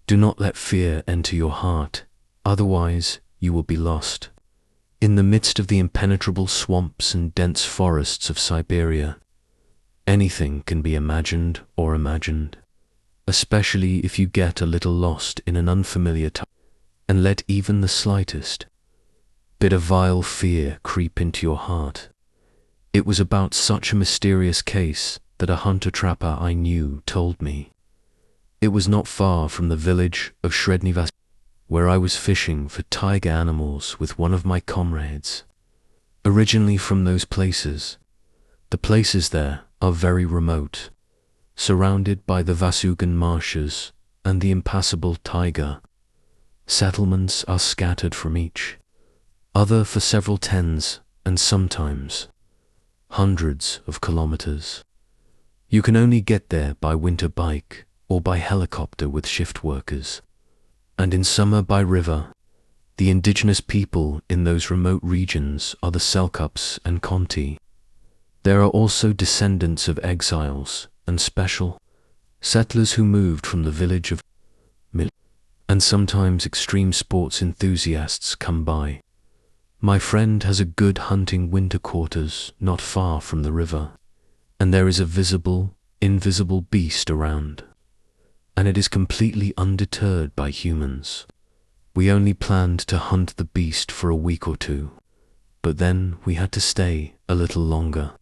Do not let fear enter your heart, otherwise you will be lost. In the midst of the impenetrable swamps and dense forests of Siberia, anything can be imagined or imagined, especially if you get a little lost in an unfamiliar time and let even the slightest bit of vile fear creep into your heart. It was about such a mysterious case that a hunter-trapper I knew told me. It was not far from the village of Srednivas, where I was fishing for taiga animals with one of my comrades. Originally from those places, the places there are very remote, surrounded by the Vasugan marshes and the impassable taiga. Settlements are scattered from each other for several tens and sometimes hundreds of kilometers. You can only get there by winter bike or by helicopter with shift workers, and in summer by river. The indigenous people in those remote regions are the Selkups and Conti. There are also descendants of exiles and special settlers who moved from the village of Mil, and sometimes extreme sports enthusiasts come by. My friend has a good hunting winter quarters not far from the river, and there is a visible, invisible beast around, and it is completely undeterred by humans. We only planned to hunt the beast for a week or two, but then we had to stay a little longer.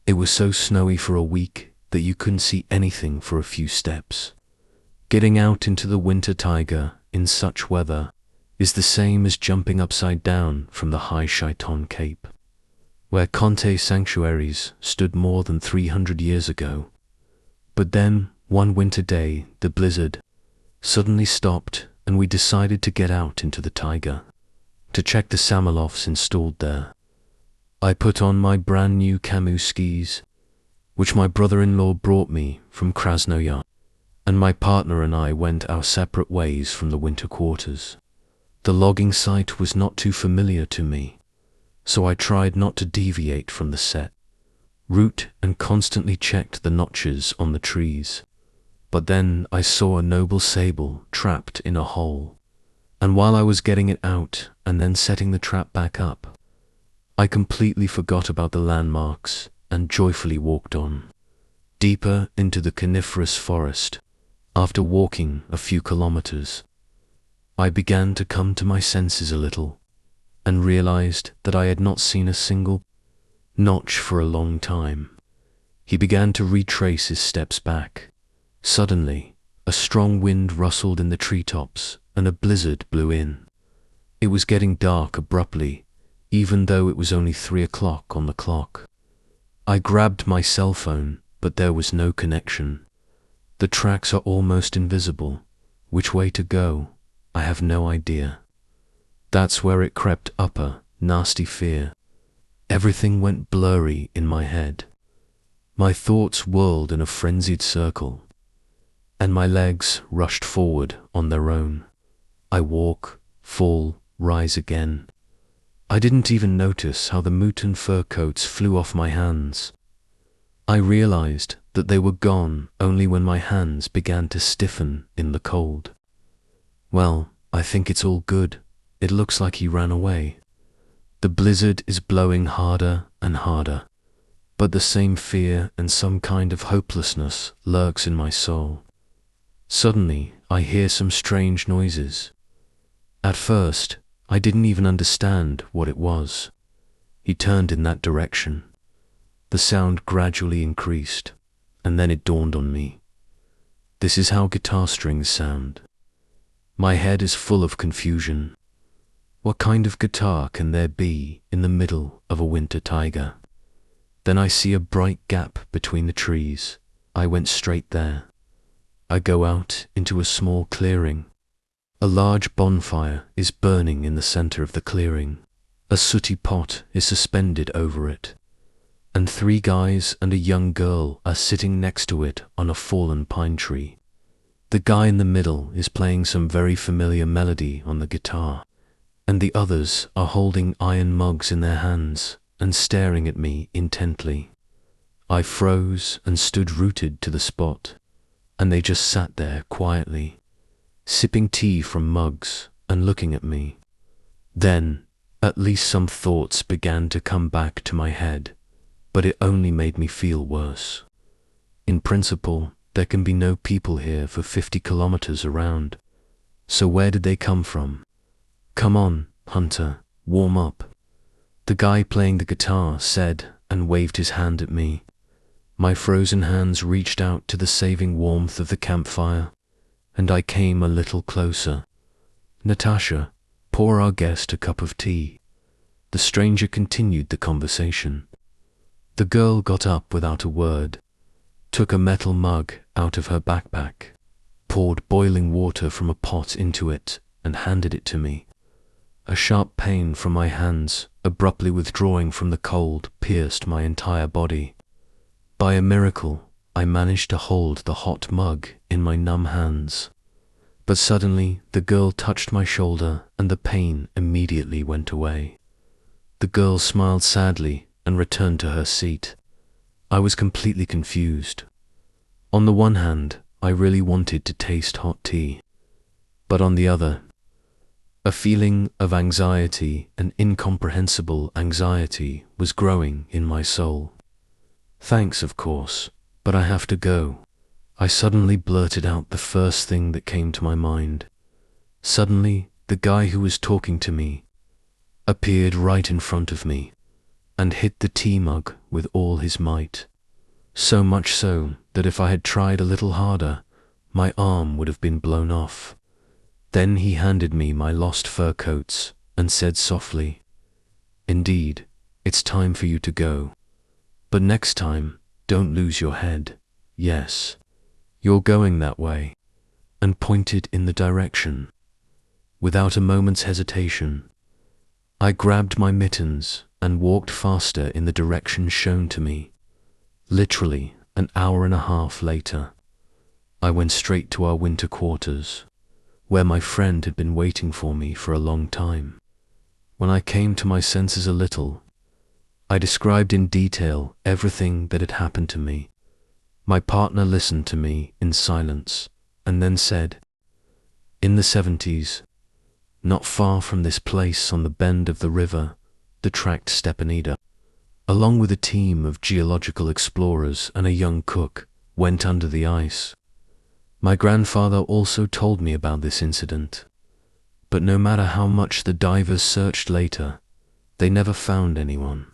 It was so snowy for a week that you couldn't see anything for a few steps. Getting out into the winter taiga in such weather is the same as jumping upside down from the high Shaitan Cape, where Conte sanctuaries stood more than 300 years ago. But then, one winter day, the blizzard suddenly stopped and we decided to get out into the taiga to check the Samolovs installed there. I put on my brand new camo skis, which my brother-in-law brought me from Krasnoyar, and my partner and I went our separate ways from the winter quarters. The logging site was not too familiar to me, so I tried not to deviate from the set route and constantly checked the notches on the trees. But then I saw a noble sable trapped in a hole, and while I was getting it out and then setting the trap back up, I completely forgot about the landmarks and joyfully walked on, deeper into the coniferous forest. After walking a few kilometers, I began to come to my senses a little and realized that I had not seen a single notch for a long time. He began to retrace his steps back. Suddenly, a strong wind rustled in the treetops and a blizzard blew in. It was getting dark abruptly, even though it was only 3 o'clock on the clock. I grabbed my cell phone, but there was no connection. The tracks are almost invisible. Which way to go? I have no idea. That's where it crept up, a nasty fear. Everything went blurry in my head. My thoughts whirled in a frenzied circle, and my legs rushed forward on their own. I walk, fall, rise again. I didn't even notice how the mutton fur coats flew off my hands. I realized that they were gone only when my hands began to stiffen in the cold. Well, I think it's all good. It looks like he ran away. The blizzard is blowing harder and harder, but the same fear and some kind of hopelessness lurks in my soul. Suddenly, I hear some strange noises. At first, I didn't even understand what it was. He turned in that direction. The sound gradually increased, and then it dawned on me. This is how guitar strings sound. My head is full of confusion. What kind of guitar can there be in the middle of a winter taiga? Then I see a bright gap between the trees. I went straight there. I go out into a small clearing. A large bonfire is burning in the center of the clearing. A sooty pot is suspended over it, and 3 guys and a young girl are sitting next to it on a fallen pine tree. The guy in the middle is playing some very familiar melody on the guitar, and the others are holding iron mugs in their hands and staring at me intently. I froze and stood rooted to the spot, and they just sat there quietly, sipping tea from mugs and looking at me. Then, at least some thoughts began to come back to my head, but it only made me feel worse. In principle, there can be no people here for 50 kilometers around. So where did they come from? Come on, Hunter, warm up. The guy playing the guitar said and waved his hand at me. My frozen hands reached out to the saving warmth of the campfire, and I came a little closer. Natasha, pour our guest a cup of tea. The stranger continued the conversation. The girl got up without a word, took a metal mug out of her backpack, poured boiling water from a pot into it, and handed it to me. A sharp pain from my hands, abruptly withdrawing from the cold, pierced my entire body. By a miracle, I managed to hold the hot mug in my numb hands. But suddenly, the girl touched my shoulder and the pain immediately went away. The girl smiled sadly and returned to her seat. I was completely confused. On the one hand, I really wanted to taste hot tea. But on the other, a feeling of anxiety, an incomprehensible anxiety, was growing in my soul. Thanks, of course, but I have to go. I suddenly blurted out the first thing that came to my mind. Suddenly, the guy who was talking to me appeared right in front of me and hit the tea mug with all his might. So much so that if I had tried a little harder, my arm would have been blown off. Then he handed me my lost fur coats and said softly, "Indeed, it's time for you to go. But next time, don't lose your head. Yes, you're going that way," and pointed in the direction. Without a moment's hesitation, I grabbed my mittens and walked faster in the direction shown to me. Literally, an hour and a half later, I went straight to our winter quarters, where my friend had been waiting for me for a long time. When I came to my senses a little, I described in detail everything that had happened to me. My partner listened to me in silence and then said, "In the 70s, not far from this place on the bend of the river, the tracked Stepanida, along with a team of geological explorers and a young cook, went under the ice. My grandfather also told me about this incident, but no matter how much the divers searched later, they never found anyone.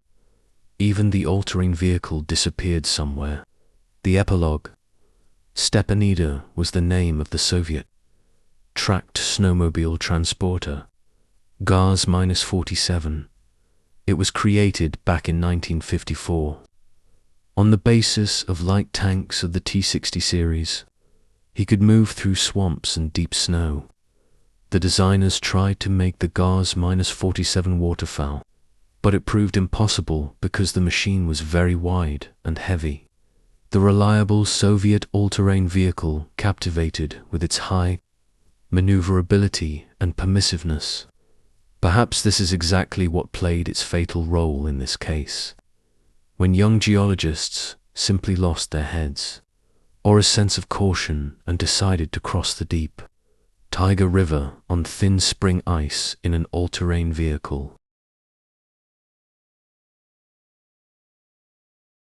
Even the all-terrain vehicle disappeared somewhere." The epilogue: Stepanida was the name of the Soviet tracked snowmobile transporter, GAZ-47. It was created back in 1954. On the basis of light tanks of the T-60 series, he could move through swamps and deep snow. The designers tried to make the GAZ-47 waterfowl, but it proved impossible because the machine was very wide and heavy. The reliable Soviet all-terrain vehicle captivated with its high maneuverability and permissiveness. Perhaps this is exactly what played its fatal role in this case. When young geologists simply lost their heads, or a sense of caution, and decided to cross the deep Taiga River on thin spring ice in an all-terrain vehicle.